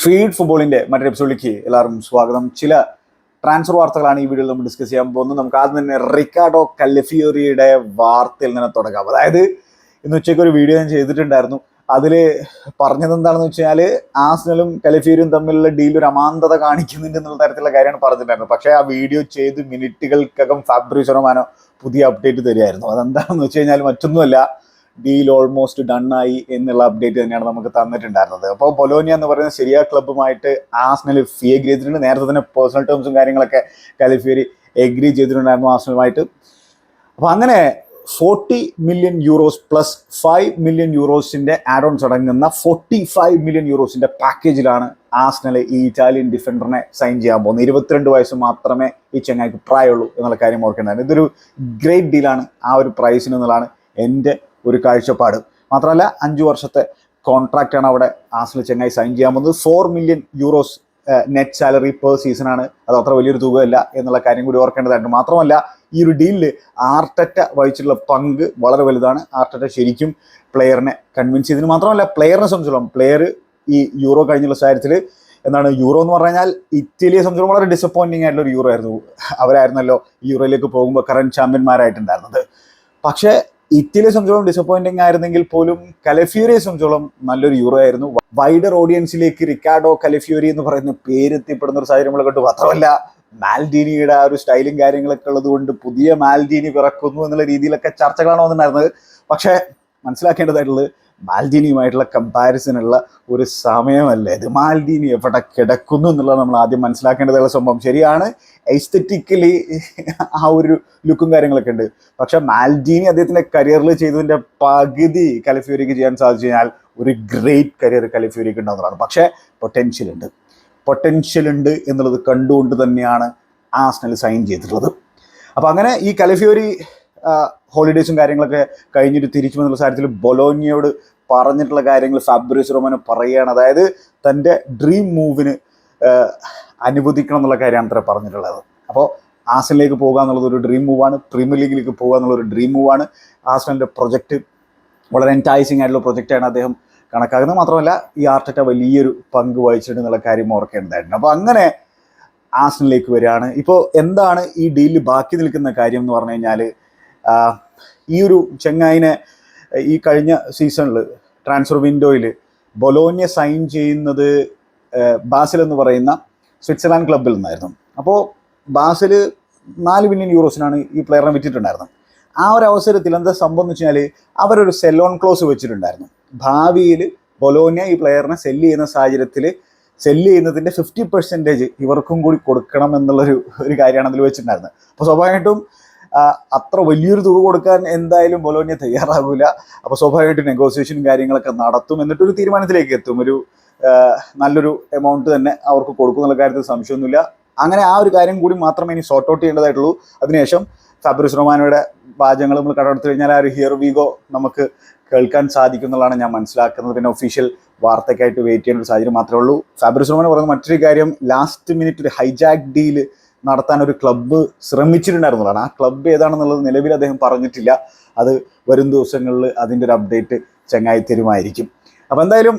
Feed ഫുട്ബോളിന്റെ മറ്റൊരു എപ്പിസോഡിലേക്ക് എല്ലാവർക്കും സ്വാഗതം. ചില ട്രാൻസ്ഫർ വാർത്തകളാണ് ഈ വീഡിയോയിൽ നമ്മൾ ഡിസ്കസ് ചെയ്യാൻ പോകുന്നത്. നമുക്ക് ആദ്യം തന്നെ റിക്കാർഡോ കലഫിയോറിയുടെ വാർത്തയിൽ നിന്ന് തുടങ്ങാം. അതായത് ഇന്ന് ഉച്ചയ്ക്ക് ഒരു വീഡിയോ ഞാൻ ചെയ്തിട്ടുണ്ടായിരുന്നു. അതിൽ പറഞ്ഞത് എന്താണെന്ന് വെച്ചാൽ ആസ്നലും കലഫിയോറിയും തമ്മിലുള്ള ഡീൽ ഒരു അമാന്തത കാണിക്കുന്നുണ്ട് എന്നുള്ള തരത്തിലുള്ള കാര്യമാണ് പറഞ്ഞിട്ടുണ്ടായിരുന്നത്. പക്ഷേ ആ വീഡിയോ ചെയ്ത് മിനിറ്റുകൾക്കകം ഫാബ്രിസോ റൊമാനോ പുതിയ അപ്ഡേറ്റ് തരികയായിരുന്നു. അതെന്താണെന്ന് വെച്ച് കഴിഞ്ഞാൽ മറ്റൊന്നുമല്ല, ഡീൽ ഓൾമോസ്റ്റ് ഡൺ ആയി എന്നുള്ള അപ്ഡേറ്റ് തന്നെയാണ് നമുക്ക് തന്നിട്ടുണ്ടായിരുന്നത്. അപ്പോൾ ബൊലോനിയ എന്ന് പറയുന്ന സിറിയ ക്ലബ്ബുമായിട്ട് ആസ്നൽ ഫീ എഗ്രി ചെയ്തിട്ടുണ്ട്. നേരത്തെ തന്നെ പേഴ്സണൽ ടേംസും കാര്യങ്ങളൊക്കെ കലഫിയോറി എഗ്രി ചെയ്തിട്ടുണ്ടായിരുന്നു ആസ്നലുമായിട്ട്. അപ്പോൾ അങ്ങനെ 40 മില്യൺ യൂറോസ് പ്ലസ് 5 മില്യൺ യൂറോസിന്റെ ആഡ് ഓൺസ് അടങ്ങുന്ന 45 മില്യൺ യൂറോസിന്റെ പാക്കേജിലാണ് ആസ്നൽ ഈ ഇറ്റാലിയൻ ഡിഫൻഡറിനെ സൈൻ ചെയ്യാൻ പോകുന്നത്. 22 വയസ്സ് മാത്രമേ ഈ ചെങ്ങായിക്ക് പ്രായമുള്ളൂ എന്നുള്ള കാര്യം ഓർക്കേണ്ടതാണ്. ഇതൊരു ഗ്രേറ്റ് ഡീലാണ് ആ ഒരു പ്രൈസിന് എന്നുള്ളതാണ് എൻ്റെ ഒരു കാഴ്ചപ്പാട്. മാത്രമല്ല 5 വർഷത്തെ കോൺട്രാക്റ്റാണ് അവിടെ ആസ്നൽ ചെങ്ങായി സൈൻ ചെയ്യാൻ പോകുന്നത്. 4 million euros net salary per സീസണാണ്. അത് അത്ര വലിയൊരു തുകയല്ല എന്നുള്ള കാര്യം കൂടി ഓർക്കേണ്ടതായിട്ട്. മാത്രമല്ല ഈ ഒരു ഡീലിൽ ആർട്ടറ്റ വഹിച്ചിട്ടുള്ള പങ്ക് വളരെ വലുതാണ്. ആർട്ടറ്റ ശരിക്കും പ്ലെയറിനെ കൺവിൻസ് ചെയ്തതിന് മാത്രമല്ല പ്ലെയറിനെ സംബന്ധിച്ചോളം പ്ലെയർ ഈ യൂറോ കഴിഞ്ഞുള്ള കാര്യത്തിൽ എന്താണ് യൂറോ എന്ന് പറഞ്ഞു കഴിഞ്ഞാൽ ഇറ്റലിയെ സംബന്ധിച്ചോളം വളരെ ഡിസപ്പോയിൻറ്റിംഗ് ആയിട്ടുള്ള ഒരു യൂറോ ആയിരുന്നു. അവരായിരുന്നല്ലോ യൂറോയിലേക്ക് പോകുമ്പോൾ കറന്റ് ചാമ്പ്യന്മാരായിട്ടുണ്ടായിരുന്നത്. പക്ഷേ ഇറ്റലിയെ സംബന്ധിച്ചോളം ഡിസപ്പോയിൻറ്റിംഗ് ആയിരുന്നെങ്കിൽ പോലും കലഫിയോറിയെ സംബന്ധിച്ചോളം നല്ലൊരു യൂറോ ആയിരുന്നു. വൈഡർ ഓഡിയൻസിലേക്ക് റിക്കാർഡോ കലഫിയോറി എന്ന് പറയുന്ന പേര് എത്തിപ്പെടുന്ന ഒരു സാഹചര്യം നമ്മൾ കണ്ടു. മാത്രമല്ല മാൽഡീനിയുടെ ആ ഒരു സ്റ്റൈലും കാര്യങ്ങളൊക്കെ ഉള്ളത് കൊണ്ട് പുതിയ മാൽഡീനി പിറക്കുന്നു എന്നുള്ള രീതിയിലൊക്കെ ചർച്ചകളാണ് വന്നിട്ടുണ്ടായിരുന്നത്. പക്ഷേ മനസ്സിലാക്കേണ്ടതായിട്ടുള്ളത് മാൽഡീനിയുമായിട്ടുള്ള കമ്പാരിസനുള്ള ഒരു സമയമല്ല ഇത്. മാൽഡീനി എവിടെ കിടക്കുന്നു എന്നുള്ളത് നമ്മൾ ആദ്യം മനസ്സിലാക്കേണ്ടതുള്ള സംഭവം. ശരിയാണ്, എസ്തെറ്റിക്കലി ആ ഒരു ലുക്കും കാര്യങ്ങളൊക്കെ ഉണ്ട്. പക്ഷെ മാൽഡീനി അദ്ദേഹത്തിൻ്റെ കരിയറിൽ ചെയ്തതിൻ്റെ പകുതി കലഫിയോറിക്ക് ചെയ്യാൻ സാധിച്ചു കഴിഞ്ഞാൽ ഒരു ഗ്രേറ്റ് കരിയർ കലഫിയോറിക്ക് ഉണ്ടാകുന്നതാണ്. പക്ഷേ പൊട്ടൻഷ്യൽ ഉണ്ട് എന്നുള്ളത് കണ്ടുകൊണ്ട് തന്നെയാണ് ആസ്നൽ സൈൻ ചെയ്തിട്ടുള്ളത്. അപ്പോൾ അങ്ങനെ ഈ കലഫിയോറി ഹോളിഡേയ്സും കാര്യങ്ങളൊക്കെ കഴിഞ്ഞിട്ട് തിരിച്ചു വന്നുള്ള കാര്യത്തിൽ ബൊലോനിയയോട് പറഞ്ഞിട്ടുള്ള കാര്യങ്ങൾ ഫാബ്രിസോ റൊമാനോ പറയുകയാണ്. അതായത് തൻ്റെ ഡ്രീം മൂവിന് അനുവദിക്കണം എന്നുള്ള കാര്യമാണ് അത്ര പറഞ്ഞിട്ടുള്ളത്. അപ്പോൾ ആസ്നലിലേക്ക് പോകുക എന്നുള്ളത് ഒരു ഡ്രീം മൂവാണ്. പ്രീമിയർ ലീഗിലേക്ക് പോകുക എന്നുള്ളൊരു ഡ്രീം മൂവാണ്. ആസ്നലിൻ്റെ പ്രൊജക്റ്റ് വളരെ എൻറ്റൈസിങ് ആയിട്ടുള്ള പ്രൊജക്റ്റാണ് അദ്ദേഹം കണക്കാക്കുന്നത്. മാത്രമല്ല ഈ ആർട്ടറ്റ വലിയൊരു പങ്ക് വഹിച്ചിട്ടുണ്ട് എന്നുള്ള കാര്യം ഓർക്കേണ്ടതായിട്ടുണ്ട്. അപ്പോൾ അങ്ങനെ ആസ്നലിലേക്ക് വരികയാണ്. ഇപ്പോൾ എന്താണ് ഈ ഡീലിൽ ബാക്കി നിൽക്കുന്ന കാര്യം എന്ന് പറഞ്ഞു കഴിഞ്ഞാൽ, ഈ ഒരു ചെങ്ങായിനെ ഈ കഴിഞ്ഞ സീസണിൽ ട്രാൻസ്ഫർ വിൻഡോയിൽ ബൊലോനിയ സൈൻ ചെയ്യുന്നത് ബാസിൽ എന്ന് പറയുന്ന സ്വിറ്റ്സർലാൻഡ് ക്ലബ്ബിൽ നിന്നായിരുന്നു. അപ്പോൾ ബാസിൽ 4 മില്യൺ യൂറോസിനാണ് ഈ പ്ലെയറിനെ വിറ്റിട്ടുണ്ടായിരുന്നത്. ആ ഒരു അവസരത്തിൽ എന്താ സംഭവം എന്ന് വെച്ചാൽ അവരൊരു സെൽ ഓൺ ക്ലോസ് വെച്ചിട്ടുണ്ടായിരുന്നു. ഭാവിയിൽ ബൊലോനിയ ഈ പ്ലെയറിനെ സെല്ല് ചെയ്യുന്ന സാഹചര്യത്തിൽ സെല്ല് ചെയ്യുന്നതിൻ്റെ 50% ഇവർക്കും കൂടി കൊടുക്കണം എന്നുള്ളൊരു കാര്യമാണ് അതിൽ വെച്ചിട്ടുണ്ടായിരുന്നത്. അപ്പോൾ സ്വാഭാവികമായിട്ടും അത്ര വലിയൊരു തുക കൊടുക്കാൻ എന്തായാലും ബൊലോനിയ തയ്യാറാകില്ല. അപ്പോൾ സ്വാഭാവികമായിട്ടും നെഗോസിയേഷനും കാര്യങ്ങളൊക്കെ നടത്തും. എന്നിട്ടൊരു തീരുമാനത്തിലേക്ക് എത്തും. ഒരു നല്ലൊരു എമൗണ്ട് തന്നെ അവർക്ക് കൊടുക്കും എന്നുള്ള കാര്യത്തിൽ സംശയമൊന്നുമില്ല. അങ്ങനെ ആ ഒരു കാര്യം കൂടി മാത്രമേ ഇനി സോർട്ട് ഔട്ട് ചെയ്യേണ്ടതായിട്ടുള്ളൂ. അതിനുശേഷം ഫാബ്രിസോ റൊമാനോയുടെ വാചകങ്ങൾ നമ്മൾ കടമെടുത്ത് കഴിഞ്ഞാൽ ആ ഒരു ഹിയർ വീഗോ നമുക്ക് കേൾക്കാൻ സാധിക്കും എന്നുള്ളതാണ് ഞാൻ മനസ്സിലാക്കുന്നത്. പിന്നെ ഒഫീഷ്യൽ വാർത്തയ്ക്കായിട്ട് വെയിറ്റ് ചെയ്യുന്ന ഒരു സാഹചര്യം മാത്രമേ ഉള്ളൂ. ഫാബ്രിസോ റൊമാനോ പറയുന്ന മറ്റൊരു കാര്യം, ലാസ്റ്റ് മിനിറ്റ് ഒരു ഹൈജാക്ക് ഡീല് നടത്താൻ ഒരു ക്ലബ്ബ് ശ്രമിച്ചിട്ടുണ്ടായിരുന്നതാണ്. ആ ക്ലബ്ബ് ഏതാണെന്നുള്ളത് നിലവിൽ അദ്ദേഹം പറഞ്ഞിട്ടില്ല. അത് വരും ദിവസങ്ങളിൽ അതിൻ്റെ ഒരു അപ്ഡേറ്റ് ചങ്ങായി തരുമായിരിക്കും. അപ്പോൾ എന്തായാലും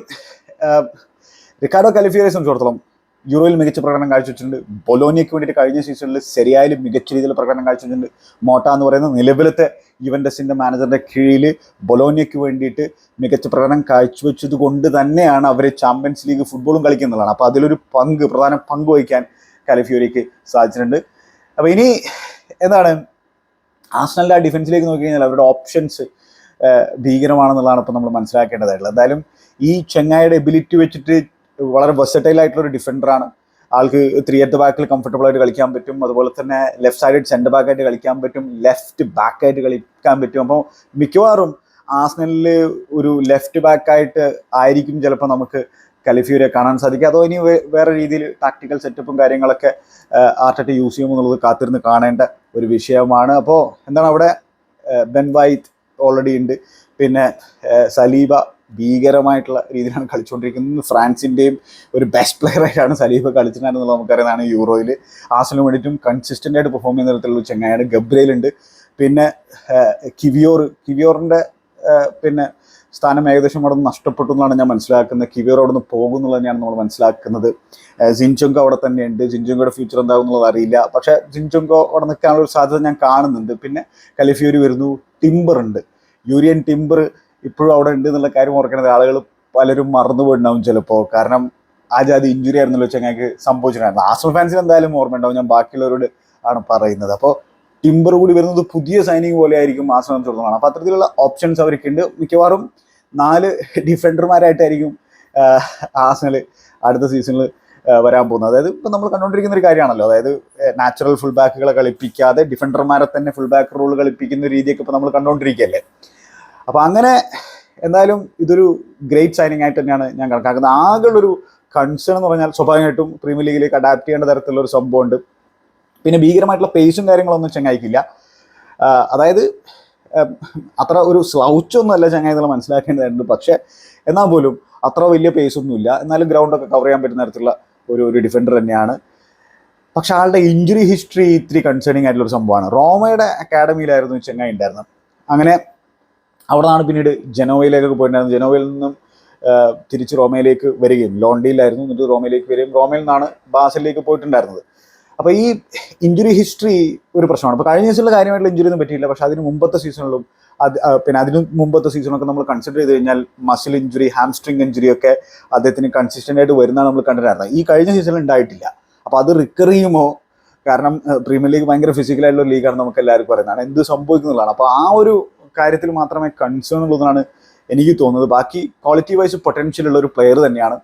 റിക്കാർഡോ കലഫിയോറിയെ സംബന്ധിച്ചിടത്തോളം യൂറോയിൽ മികച്ച പ്രകടനം കാഴ്ചവെച്ചിട്ടുണ്ട്. ബൊലോനിയയ്ക്ക് വേണ്ടിയിട്ട് കഴിഞ്ഞ സീസണിൽ സെരിയയിൽ മികച്ച രീതിയിൽ പ്രകടനം കാഴ്ചവെച്ചിട്ടുണ്ട്. മോട്ട എന്ന് പറയുന്ന നിലവിലത്തെ യുവൻറ്റസിൻ്റെ മാനേജറുടെ കീഴിൽ ബൊലോനിയയ്ക്ക് വേണ്ടിയിട്ട് മികച്ച പ്രകടനം കാഴ്ചവെച്ചത് കൊണ്ട് തന്നെയാണ് അവർ ചാമ്പ്യൻസ് ലീഗ് ഫുട്ബോളും കളിക്കുന്നതാണ്. അപ്പോൾ അതിലൊരു പ്രധാന പങ്ക് വഹിക്കാൻ കലഫിയോറിക്ക് സാധിച്ചിട്ടുണ്ട്. അപ്പോൾ ഇനി എന്താണ് ആസ്നലിൻ്റെ ആ ഡിഫൻസിലേക്ക് നോക്കി കഴിഞ്ഞാൽ അവരുടെ ഓപ്ഷൻസ് ഭീകരമാണെന്നുള്ളതാണ് ഇപ്പോൾ നമ്മൾ മനസ്സിലാക്കേണ്ടതായിട്ടുള്ളത്. എന്തായാലും ഈ ചെങ്ങായിയുടെ എബിലിറ്റി വെച്ചിട്ട് വളരെ വെർസറ്റൈൽ ആയിട്ടുള്ളൊരു ഡിഫൻഡറാണ്. ആൾക്ക് 3 at the ബാക്കിൽ കംഫർട്ടബിൾ ആയിട്ട് കളിക്കാൻ പറ്റും. അതുപോലെ തന്നെ ലെഫ്റ്റ് സൈഡ് സെൻറ്റർ ബാക്കായിട്ട് കളിക്കാൻ പറ്റും, ലെഫ്റ്റ് ബാക്കായിട്ട് കളിക്കാൻ പറ്റും. അപ്പോൾ മിക്കവാറും ആസ്നലിൽ ഒരു ലെഫ്റ്റ് ബാക്കായിട്ട് ആയിരിക്കും ചിലപ്പോൾ നമുക്ക് കലഫിയോറിയെ കാണാൻ സാധിക്കുക. അതോ ഇനി വേറെ രീതിയിൽ ടാക്ടിക്കൽ സെറ്റപ്പും കാര്യങ്ങളൊക്കെ ആർട്ടറ്റ യൂസ് ചെയ്യുമെന്നുള്ളത് കാത്തിരുന്ന് കാണേണ്ട ഒരു വിഷയമാണ്. അപ്പോൾ എന്താണ് അവിടെ ബെൻ വൈറ്റ് ഓൾറെഡി ഉണ്ട്. പിന്നെ സലീബ ഭീകരമായിട്ടുള്ള രീതിയിലാണ് കളിച്ചുകൊണ്ടിരിക്കുന്നത്. ഫ്രാൻസിൻ്റെയും ഒരു ബെസ്റ്റ് പ്ലെയർ ആയിട്ടാണ് സലീബ കളിച്ചിട്ടുണ്ടെന്നുള്ളത് നമുക്കറിയാവുന്നതാണ്. യൂറോയിൽ ആസ്നലിന് വേണ്ടിയിട്ടും കൺസിസ്റ്റൻ്റ് ആയിട്ട് പെർഫോം ചെയ്യുന്ന തരത്തിലുള്ള ചെങ്ങായാണ്. ഗബ്രിയേൽ ഉണ്ട്. പിന്നെ കിവിയോറിൻ്റെ പിന്നെ സ്ഥാനം ഏകദേശം അവിടെ നിന്ന് നഷ്ടപ്പെട്ടു എന്നാണ് ഞാൻ മനസ്സിലാക്കുന്നത്. കിവിയർ അവിടെ നിന്ന് പോകും എന്നുള്ളത് തന്നെയാണ് നമ്മൾ മനസ്സിലാക്കുന്നത്. സിൻചുങ്കോ അവിടെ തന്നെയുണ്ട്. സിൻചുങ്കോയുടെ ഫ്യൂച്ചർ എന്താകും എന്നുള്ളത് അറിയില്ല. പക്ഷേ സിൻചുങ്കോ അവിടെ നിൽക്കാനുള്ള ഒരു സാധ്യത ഞാൻ കാണുന്നുണ്ട്. പിന്നെ കലിഫ്യൂരി വരുന്നു, ടിംബർ ഉണ്ട്, യൂരിയൻ ടിംബർ ഇപ്പോഴും അവിടെ ഉണ്ട് എന്നുള്ള കാര്യം ഓർക്കുന്നത് ആളുകൾ പലരും മറന്നുപോയിട്ടുണ്ടാവും ചിലപ്പോൾ. കാരണം ആ ജാതി ഇഞ്ചുറി ആയിരുന്നല്ലോ ചങ്ങായിക്ക് സംഭവിച്ചിട്ടുണ്ടായിരുന്നു. ആർസണൽ ഫാൻസിന് എന്തായാലും ഓർമ്മ ഉണ്ടാവും, ഞാൻ ബാക്കിയുള്ളവരോട് ആണ് പറയുന്നത്. അപ്പോൾ ടിംബർ കൂടി വരുന്നത് പുതിയ സൈനിങ് പോലെ ആയിരിക്കും ആർസണൽ സംബന്ധിച്ചിടത്തോളം. അപ്പോൾ അത്തരത്തിലുള്ള ഓപ്ഷൻസ് അവർക്കുണ്ട്. മിക്കവാറും 4 ഡിഫൻഡർമാരായിട്ടായിരിക്കും ആർസണൽ അടുത്ത സീസണിൽ വരാൻ പോകുന്നത്. അതായത് ഇപ്പം നമ്മൾ കണ്ടുകൊണ്ടിരിക്കുന്ന ഒരു കാര്യമാണല്ലോ, അതായത് നാച്ചുറൽ ഫുൾ ബാക്കുകളെ കളിപ്പിക്കാതെ ഡിഫൻഡർമാരെ തന്നെ ഫുൾ ബാക്ക് റോൾ കളിപ്പിക്കുന്ന രീതിയൊക്കെ ഇപ്പോൾ നമ്മൾ കണ്ടുകൊണ്ടിരിക്കുകയല്ലേ. അപ്പോൾ അങ്ങനെ എന്തായാലും ഇതൊരു ഗ്രേറ്റ് സൈനിങ് ആയിട്ട് തന്നെയാണ് ഞാൻ കണക്കാക്കുന്നത്. ആകെയുള്ളൊരു കൺസേൺ എന്ന് പറഞ്ഞാൽ സ്വാഭാവികമായിട്ടും പ്രീമിയർ ലീഗിലേക്ക് അഡാപ്റ്റ് ചെയ്യേണ്ട തരത്തിലുള്ള ഒരു സംഭവമുണ്ട്. പിന്നെ ഭീകരമായിട്ടുള്ള പേസും കാര്യങ്ങളൊന്നും ചങ്ങായിക്കില്ല. അതായത് അത്ര ഒരു സ്ലൗച്ചൊന്നും അല്ല ചങ്ങായി എന്നുള്ള മനസ്സിലാക്കേണ്ടതായിട്ടുണ്ട്. പക്ഷേ എന്നാൽ പോലും അത്ര വലിയ പേസൊന്നുമില്ല. എന്നാലും ഗ്രൗണ്ടൊക്കെ കവർ ചെയ്യാൻ പറ്റുന്ന തരത്തിലുള്ള ഒരു ഡിഫൻഡർ തന്നെയാണ്. പക്ഷെ ആളുടെ ഇഞ്ചുറി ഹിസ്റ്ററി ഇത്തിരി കൺസേണിങ് ആയിട്ടുള്ളൊരു സംഭവമാണ്. റോമയുടെ അക്കാഡമിയിലായിരുന്നു ചങ്ങായി ഉണ്ടായിരുന്നത്. അങ്ങനെ അവിടെ നിന്നാണ് പിന്നീട് ജനോവയിലേക്കൊക്കെ പോയിട്ടുണ്ടായിരുന്നത്. ജനോവയിൽ നിന്നും തിരിച്ച് റോമയിലേക്ക് വരികയും, ലോൺ ഡീലായിരുന്നു, എന്നിട്ട് റോമയിലേക്ക് വരികയും റോമയിൽ നിന്നാണ് ബാസലിലേക്ക് പോയിട്ടുണ്ടായിരുന്നത്. അപ്പോൾ ഈ ഇഞ്ചുറി ഹിസ്റ്ററി ഒരു പ്രശ്നമാണ്. അപ്പോൾ കഴിഞ്ഞ സീസണിൽ കാര്യമായിട്ടുള്ള ഇഞ്ചുറി ഒന്നും പറ്റിയില്ല. പക്ഷേ അതിന് മുമ്പത്തെ സീസണിലും പിന്നെ അതിന് മുമ്പത്തെ സീസണൊക്കെ നമ്മൾ കൺസിഡർ ചെയ്ത് കഴിഞ്ഞാൽ മസിൽ ഇഞ്ചുറി, ഹാംസ്ട്രിങ് ഇഞ്ചുറി ഒക്കെ അദ്ദേഹത്തിന് കൺസിസ്റ്റൻ്റ് ആയിട്ട് വരുന്നതാണ് നമ്മൾ കണ്ടിട്ടുണ്ടായിരുന്നത്. ഈ കഴിഞ്ഞ സീസണിൽ ഉണ്ടായിട്ടില്ല. അപ്പോൾ അത് റിക്കർ ചെയ്യുമോ? കാരണം പ്രീമിയർ ലീഗ് ഭയങ്കര ഫിസിക്കലായിട്ടുള്ള ലീഗാണ്, നമുക്ക് എല്ലാവർക്കും പറയുന്നതാണ്. എന്ത് സംഭവിക്കുന്നുള്ളതാണ്. അപ്പോൾ ആ ഒരു കാര്യത്തിൽ മാത്രമേ കൺസേൺ ഉള്ളതെന്നാണ് എനിക്ക് തോന്നുന്നത്. ബാക്കി ക്വാളിറ്റി വൈസ് പൊട്ടൻഷ്യൽ ഉള്ള ഒരു പ്ലെയർ തന്നെയാണ്.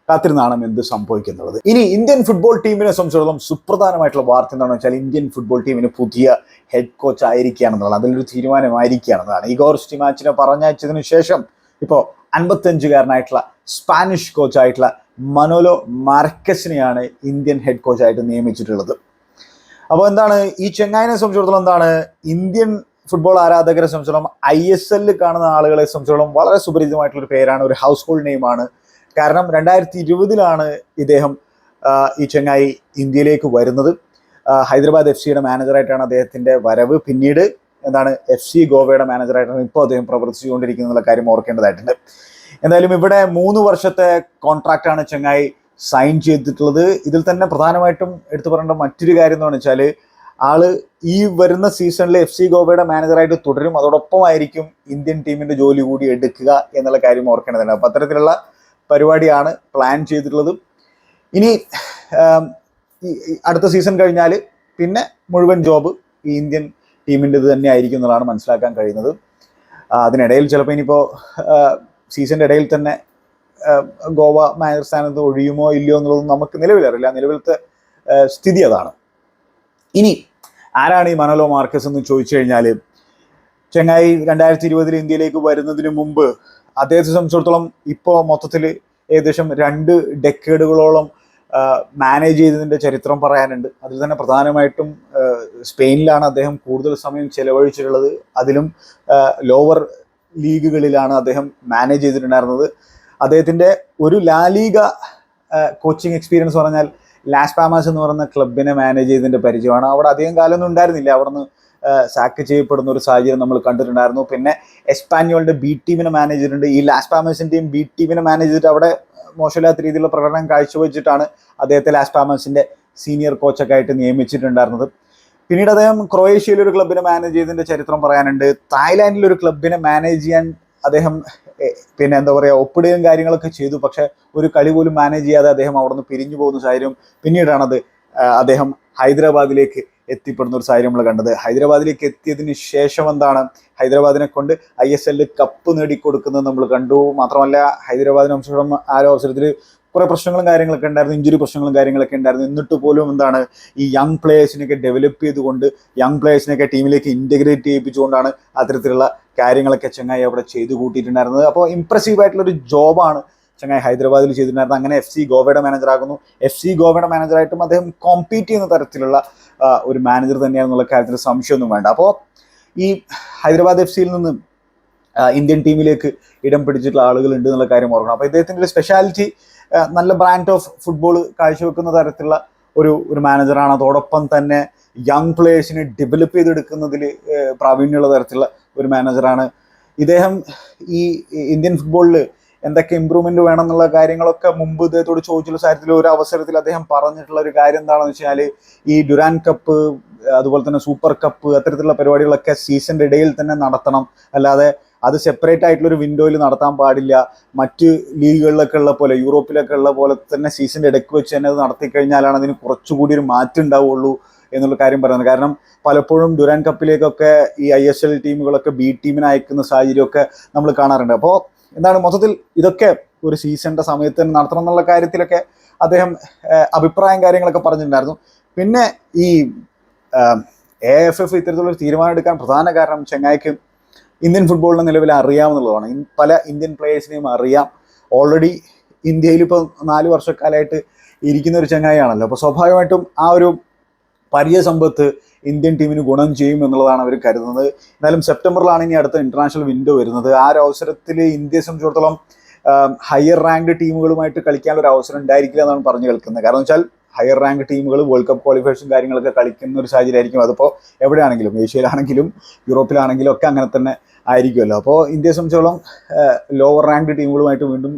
കാത്തിരുന്നാണ് എന്ത് സംഭവിക്കുന്നത്. ഇനി ഇന്ത്യൻ ഫുട്ബോൾ ടീമിനെ സംബന്ധിച്ചിടത്തോളം സുപ്രധാനമായിട്ടുള്ള വാർത്ത എന്താണെന്ന് വെച്ചാൽ ഇന്ത്യൻ ഫുട്ബോൾ ടീമിന് പുതിയ ഹെഡ് കോച്ച് ആയിരിക്കുകയാണെന്നുള്ളത്, അതിലൊരു തീരുമാനമായിരിക്കുകയാണെന്നതാണ്. ഇഗോർ സ്റ്റിമാച്ചിനെ പറഞ്ഞയച്ചതിന് ശേഷം ഇപ്പോൾ 55-കാരനായിട്ടുള്ള സ്പാനിഷ് കോച്ചായിട്ടുള്ള മനോലോ മാർക്കസിനെയാണ് ഇന്ത്യൻ ഹെഡ് കോച്ചായിട്ട് നിയമിച്ചിട്ടുള്ളത്. അപ്പോൾ എന്താണ് ഈ ചെങ്ങായിനെ സംബന്ധിച്ചിടത്തോളം, എന്താണ് ഇന്ത്യൻ ഫുട്ബോൾ ആരാധകരെ സംബന്ധിച്ചിടത്തോളം, ISL കാണുന്ന ആളുകളെ സംബന്ധിച്ചിടത്തോളം വളരെ സുപരിചിതമായിട്ടുള്ളൊരു പേരാണ്, ഒരു ഹൗസ് ഹോൾഡ് നെയിമാണ്. കാരണം 2020 ഇദ്ദേഹം ഈ ചെങ്ങായി ഇന്ത്യയിലേക്ക് വരുന്നത്. ഹൈദരാബാദ് FC മാനേജറായിട്ടാണ് അദ്ദേഹത്തിൻ്റെ വരവ്. പിന്നീട് എന്താണ് FC ഗോവയുടെ മാനേജറായിട്ടാണ് ഇപ്പോൾ അദ്ദേഹം പ്രവർത്തിച്ചുകൊണ്ടിരിക്കുന്ന കാര്യം ഓർക്കേണ്ടതായിട്ടുണ്ട്. എന്തായാലും ഇവിടെ 3 വർഷത്തെ കോൺട്രാക്റ്റാണ് ചെങ്ങായി സൈൻ ചെയ്തിട്ടുള്ളത്. ഇതിൽ തന്നെ പ്രധാനമായിട്ടും എടുത്തു പറയേണ്ട മറ്റൊരു കാര്യം എന്താണെന്ന് വെച്ചാൽ, ആള് ഈ വരുന്ന സീസണിൽ FC ഗോവയുടെ മാനേജറായിട്ട് തുടരും. അതോടൊപ്പമായിരിക്കും ഇന്ത്യൻ ടീമിൻ്റെ ജോലി കൂടി എടുക്കുക എന്നുള്ള കാര്യം ഓർക്കേണ്ടതുണ്ട്. അപ്പോൾ അത്തരത്തിലുള്ള പരിപാടിയാണ് പ്ലാൻ ചെയ്തിട്ടുള്ളത്. ഇനി അടുത്ത സീസൺ കഴിഞ്ഞാൽ പിന്നെ മുഴുവൻ ജോബ് ഈ ഇന്ത്യൻ ടീമിൻ്റെത് തന്നെ ആയിരിക്കും എന്നുള്ളതാണ് മനസ്സിലാക്കാൻ കഴിയുന്നത്. അതിനിടയിൽ ചിലപ്പോൾ ഇനിയിപ്പോൾ സീസണിൻ്റെ ഇടയിൽ തന്നെ ഗോവ മാനേജർ സ്ഥാനത്ത് ഒഴിയുമോ ഇല്ലയോ എന്നുള്ളതൊന്നും നമുക്ക് നിലവിലറിയില്ല. നിലവിലത്തെ സ്ഥിതി അതാണ്. ഇനി ആരാണ് ഈ മനോലോ മാർക്കസ് എന്ന് ചോദിച്ചു കഴിഞ്ഞാൽ, ചെങ്ങായി 2020 ഇന്ത്യയിലേക്ക് വരുന്നതിന് മുമ്പ് അദ്ദേഹത്തെ സംബന്ധിച്ചിടത്തോളം ഇപ്പോൾ മൊത്തത്തിൽ ഏകദേശം 2 ഡെക്കേഡുകളോളം മാനേജ് ചെയ്തതിൻ്റെ ചരിത്രം പറയാനുണ്ട്. അതിൽ തന്നെ പ്രധാനമായിട്ടും സ്പെയിനിലാണ് അദ്ദേഹം കൂടുതൽ സമയം ചെലവഴിച്ചിട്ടുള്ളത്. അതിലും ലോവർ ലീഗുകളിലാണ് അദ്ദേഹം മാനേജ് ചെയ്തിട്ടുണ്ടായിരുന്നത്. അദ്ദേഹത്തിൻ്റെ ഒരു ലാലീഗ കോച്ചിങ് എക്സ്പീരിയൻസ് പറഞ്ഞാൽ ലാസ് പാമാസ് എന്ന് പറയുന്ന ക്ലബിനെ മാനേജ് ചെയ്തതിൻ്റെ പരിചയമാണ്. അവിടെ അധികം കാലമൊന്നും ഉണ്ടായിരുന്നില്ല. അവിടെ നിന്ന് സാക്ക് ചെയ്യപ്പെടുന്ന ഒരു സാഹചര്യം നമ്മൾ കണ്ടിട്ടുണ്ടായിരുന്നു. പിന്നെ എസ്പാന്യോളിൻ്റെ B ടീമിനെ മാനേജ് ചെയ്തിട്ടുണ്ട്. ഈ ലാസ് പാമേഴ്സിൻ്റെയും B ടീമിനെ മാനേജ് ചെയ്തിട്ട് അവിടെ മോശമില്ലാത്ത രീതിയിലുള്ള പ്രകടനം കാഴ്ചവെച്ചിട്ടാണ് അദ്ദേഹത്തെ ലാസ് പാമേഴ്സിൻ്റെ സീനിയർ കോച്ചൊക്കെ ആയിട്ട് നിയമിച്ചിട്ടുണ്ടായിരുന്നത്. പിന്നീട് അദ്ദേഹം ക്രൊയേഷ്യയിലൊരു ക്ലബിനെ മാനേജ് ചെയ്തതിൻ്റെ ചരിത്രം പറയാനുണ്ട്. തായ്ലാൻഡിലൊരു ക്ലബിനെ മാനേജ് ചെയ്യാൻ അദ്ദേഹം പിന്നെ എന്താ പറയുക ഒപ്പിടുകയും കാര്യങ്ങളൊക്കെ ചെയ്തു. പക്ഷേ ഒരു കളി പോലും മാനേജ് ചെയ്യാതെ അദ്ദേഹം അവിടെ നിന്ന് പിരിഞ്ഞു പോകുന്ന സാഹചര്യം പിന്നീടാണത് അദ്ദേഹം ഹൈദരാബാദിലേക്ക് എത്തിപ്പെടുന്ന ഒരു സാഹചര്യം നമ്മൾ കണ്ടത്. ഹൈദരാബാദിലേക്ക് എത്തിയതിന് ശേഷം എന്താണ് ഹൈദരാബാദിനെ കൊണ്ട് ISL കപ്പ് നേടിക്കൊടുക്കുന്നത് നമ്മൾ കണ്ടു. മാത്രമല്ല ഹൈദരാബാദിനെ സംബന്ധിച്ചിടത്തോളം ആ ഒരു അവസരത്തിൽ കുറേ പ്രശ്നങ്ങളും കാര്യങ്ങളൊക്കെ ഉണ്ടായിരുന്നു, ഇഞ്ചുറി പ്രശ്നങ്ങളും കാര്യങ്ങളൊക്കെ ഉണ്ടായിരുന്നു. എന്നിട്ട് പോലും എന്താണ് ഈ യങ് പ്ലേയേഴ്സിനൊക്കെ ഡെവലപ്പ് ചെയ്തുകൊണ്ട് യങ് പ്ലേയേഴ്സിനൊക്കെ ടീമിലേക്ക് ഇൻറ്റഗ്രേറ്റ് ചെയ്യിപ്പിച്ചുകൊണ്ടാണ് അത്തരത്തിലുള്ള കാര്യങ്ങളൊക്കെ ചങ്ങായി അവിടെ ചെയ്തു കൂട്ടിയിട്ടുണ്ടായിരുന്നത്. അപ്പോൾ ഇംപ്രസീവ് ആയിട്ടുള്ളൊരു ജോബാണ് ചങ്ങായി ഹൈദരാബാദിൽ ചെയ്തിട്ടുണ്ടായിരുന്നത്. അങ്ങനെ FC ഗോവയുടെ മാനേജറാകുന്നു. FC ഗോവയുടെ മാനേജറായിട്ടും അദ്ദേഹം കോമ്പീറ്റ് ചെയ്യുന്ന തരത്തിലുള്ള ഒരു മാനേജർ തന്നെയാണെന്നുള്ള കാര്യത്തിൽ സംശയമൊന്നും വേണ്ട. അപ്പോൾ ഈ ഹൈദരാബാദ് FC നിന്ന് ഇന്ത്യൻ ടീമിലേക്ക് ഇടം പിടിച്ചിട്ടുള്ള ആളുകളുണ്ട് എന്നുള്ള കാര്യം ഓർക്കണം. അപ്പോൾ ഇദ്ദേഹത്തിൻ്റെ ഒരു സ്പെഷ്യാലിറ്റി നല്ല ബ്രാൻഡ് ഓഫ് ഫുട്ബോൾ കാഴ്ചവെക്കുന്ന തരത്തിലുള്ള ഒരു മാനേജറാണ്. അതോടൊപ്പം തന്നെ യങ് പ്ലേയേഴ്സിനെ ഡെവലപ്പ് ചെയ്തെടുക്കുന്നതിൽ പ്രാവീണ്യമുള്ള തരത്തിലുള്ള ഒരു മാനേജറാണ്. ഇദ്ദേഹം ഈ ഇന്ത്യൻ ഫുട്ബോളിൽ എന്തൊക്കെ ഇമ്പ്രൂവ്മെന്റ് വേണം എന്നുള്ള കാര്യങ്ങളൊക്കെ മുമ്പ് ഇദ്ദേഹത്തോട് ചോദിച്ചുള്ള കാര്യത്തിൽ ഒരു അവസരത്തിൽ അദ്ദേഹം പറഞ്ഞിട്ടുള്ള ഒരു കാര്യം എന്താണെന്ന് വെച്ചാൽ ഈ ഡുറാൻ കപ്പ് അതുപോലെ തന്നെ സൂപ്പർ കപ്പ് അത്തരത്തിലുള്ള പരിപാടികളൊക്കെ സീസണിന്റെ ഇടയിൽ തന്നെ നടത്തണം, അല്ലാതെ അത് സെപ്പറേറ്റ് ആയിട്ടുള്ള ഒരു വിൻഡോയിൽ നടത്താൻ പാടില്ല. മറ്റ് ലീഗുകളിലൊക്കെ ഉള്ള പോലെ, യൂറോപ്പിലൊക്കെ ഉള്ള പോലെ തന്നെ സീസണിന്റെ ഇടയ്ക്ക് വെച്ച് തന്നെ അത് നടത്തി കഴിഞ്ഞാലാണ് അതിന് കുറച്ചുകൂടി ഒരു മാറ്റം ഉണ്ടാവുള്ളൂ എന്നുള്ള കാര്യം പറയുന്നത്. കാരണം പലപ്പോഴും ഡുറാൻ കപ്പിലേക്കൊക്കെ ഈ ISL ടീമുകളൊക്കെ ബി ടീമിനെ അയക്കുന്ന സാഹചര്യമൊക്കെ നമ്മൾ കാണാറുണ്ട്. അപ്പോൾ എന്താണ് മൊത്തത്തിൽ ഇതൊക്കെ ഒരു സീസണിന്റെ സമയത്ത് തന്നെ നടത്തണം എന്നുള്ള കാര്യത്തിലൊക്കെ അദ്ദേഹം അഭിപ്രായം കാര്യങ്ങളൊക്കെ പറഞ്ഞിട്ടുണ്ടായിരുന്നു. പിന്നെ ഈ AFF ഇത്തരത്തിലൊരു തീരുമാനം എടുക്കാൻ പ്രധാന കാരണം ചെങ്ങായിക്ക് ഇന്ത്യൻ ഫുട്ബോളിനെ നിലവിൽ അറിയാമെന്നുള്ളതാണ്. പല ഇന്ത്യൻ പ്ലേയേഴ്സിനെയും അറിയാം. ഓൾറെഡി ഇന്ത്യയിൽ ഇപ്പോൾ 4 വർഷക്കാലമായിട്ട് ഇരിക്കുന്ന ഒരു ചങ്ങായിയാണല്ലോ. അപ്പോൾ സ്വാഭാവികമായിട്ടും ആ ഒരു പരിചയസമ്പത്ത് ഇന്ത്യൻ ടീമിന് ഗുണം ചെയ്യും എന്നുള്ളതാണ് അവർ കരുതുന്നത്. എന്നാലും സെപ്റ്റംബറിലാണ് ഇനി അടുത്ത ഇന്റർനാഷണൽ വിൻഡോ വരുന്നത്. ആ ഒരു അവസരത്തിൽ ഇന്ത്യയെ സംബന്ധിച്ചിടത്തോളം ഹയർ റാങ്ക്ഡ് ടീമുകളുമായിട്ട് കളിക്കാനുള്ള ഒരു അവസരം ഉണ്ടായിരിക്കില്ല എന്നാണ് പറഞ്ഞു കേൾക്കുന്നത്. കാരണം വെച്ചാൽ ഹയർ റാങ്ക് ടീമുകൾ വേൾഡ് കപ്പ് ക്വാളിഫിക്കേഷൻ കാര്യങ്ങളൊക്കെ കളിക്കുന്ന ഒരു സാഹചര്യമായിരിക്കും. അതിപ്പോൾ എവിടെയാണെങ്കിലും, ഏഷ്യയിലാണെങ്കിലും യൂറോപ്പിലാണെങ്കിലും ഒക്കെ അങ്ങനെ തന്നെ ആയിരിക്കുമല്ലോ. അപ്പോൾ ഇന്ത്യയെ സംബന്ധിച്ചോളം ലോവർ റാങ്ക്ഡ് ടീമുകളുമായിട്ട് വീണ്ടും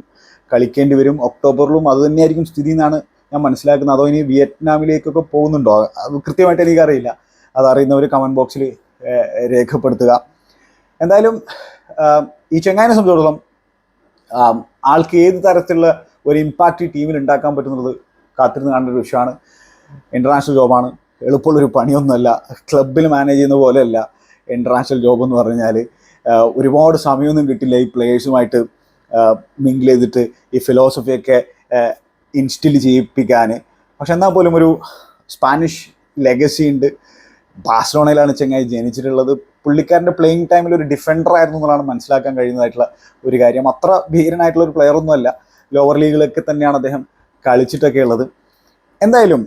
കളിക്കേണ്ടി വരും. ഒക്ടോബറിലും അത് തന്നെയായിരിക്കും സ്ഥിതി എന്നാണ് ഞാൻ മനസ്സിലാക്കുന്നത്. അതോ ഇനി വിയറ്റ്നാമിലേക്കൊക്കെ പോകുന്നുണ്ടോ അത് കൃത്യമായിട്ട് എനിക്കറിയില്ല. അതറിയുന്നവർ കമൻറ്റ് ബോക്സിൽ രേഖപ്പെടുത്തുക. എന്തായാലും ഈ ചെങ്ങായിനെ സംബന്ധിച്ചിടത്തോളം ആൾക്ക് ഏത് തരത്തിലുള്ള ഒരു ഇമ്പാക്റ്റ് ഈ ടീമിൽ ഉണ്ടാക്കാൻ പറ്റുന്നത് കാത്തിരുന്ന് കാണേണ്ട ഒരു വിഷയമാണ്. ഇൻ്റർനാഷണൽ ജോബാണ്, എളുപ്പമുള്ളൊരു പണിയൊന്നുമല്ല. ക്ലബിൽ മാനേജ് ചെയ്യുന്ന പോലെയല്ല ഇൻ്റർനാഷണൽ ജോബ് എന്ന് പറഞ്ഞാൽ. ഒരുപാട് സമയമൊന്നും കിട്ടില്ല ഈ പ്ലേയേഴ്സുമായിട്ട് മിങ്കിൾ ചെയ്തിട്ട് ഈ ഫിലോസഫിയൊക്കെ ഇൻസ്റ്റിൽ ചെയ്യിപ്പിക്കാൻ. പക്ഷെ എന്നാൽ പോലും ഒരു സ്പാനിഷ് ലെഗസി ഉണ്ട്. ബാഴ്സലോണയിലാണ് ചെങ്ങായി ജനിച്ചിട്ടുള്ളത്. പുള്ളിക്കാരൻ്റെ പ്ലേയിങ് ടൈമിൽ ഒരു ഡിഫൻഡർ ആയിരുന്നു എന്നുള്ളതാണ് മനസ്സിലാക്കാൻ കഴിയുന്നതായിട്ടുള്ള ഒരു കാര്യം. അത്ര ഭീകരനായിട്ടുള്ള ഒരു പ്ലെയറൊന്നുമല്ല. ലോവർ ലീഗിലൊക്കെ തന്നെയാണ് അദ്ദേഹം കളിച്ചിട്ടൊക്കെ ഉള്ളത്. എന്തായാലും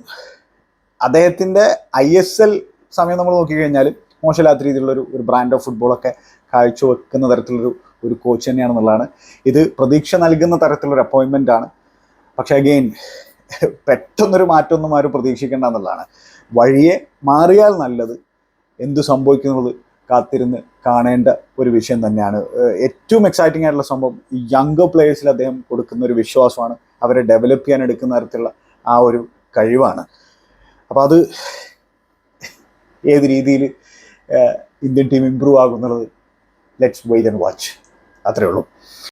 അദ്ദേഹത്തിൻ്റെ ISL സമയം നമ്മൾ നോക്കിക്കഴിഞ്ഞാൽ മോശമില്ലാത്ത രീതിയിലുള്ള ഒരു ബ്രാൻഡ് ഓഫ് ഫുട്ബോളൊക്കെ കാഴ്ചവെക്കുന്ന തരത്തിലൊരു കോച്ച് തന്നെയാണെന്നുള്ളതാണ്. ഇത് പ്രതീക്ഷ നൽകുന്ന തരത്തിലൊരു അപ്പോയിൻമെൻ്റ് ആണ്. പക്ഷേ അഗെയിൻ പെട്ടെന്നൊരു മാറ്റമൊന്നും ആരും പ്രതീക്ഷിക്കേണ്ട എന്നുള്ളതാണ്. വഴിയെ മാറിയാൽ നല്ലത്. എന്തു സംഭവിക്കുന്നത് കാത്തിരുന്ന് കാണേണ്ട ഒരു വിഷയം തന്നെയാണ്. ഏറ്റവും എക്സൈറ്റിംഗ് ആയിട്ടുള്ള സംഭവം ഈ യങ് പ്ലേയേഴ്സിൽ അദ്ദേഹം കൊടുക്കുന്ന ഒരു വിശ്വാസമാണ്, അവരെ ഡെവലപ്പ് ചെയ്യാൻ എടുക്കുന്ന തരത്തിലുള്ള ആ ഒരു കഴിവാണ്. അപ്പോൾ അത് ഏത് രീതിയിൽ ഇന്ത്യൻ ടീം ഇമ്പ്രൂവ് ആകുന്നുള്ളത് ലെറ്റ്സ് വെയിറ്റ് ആൻഡ് വാച്ച്. അത്രയേ ഉള്ളൂ.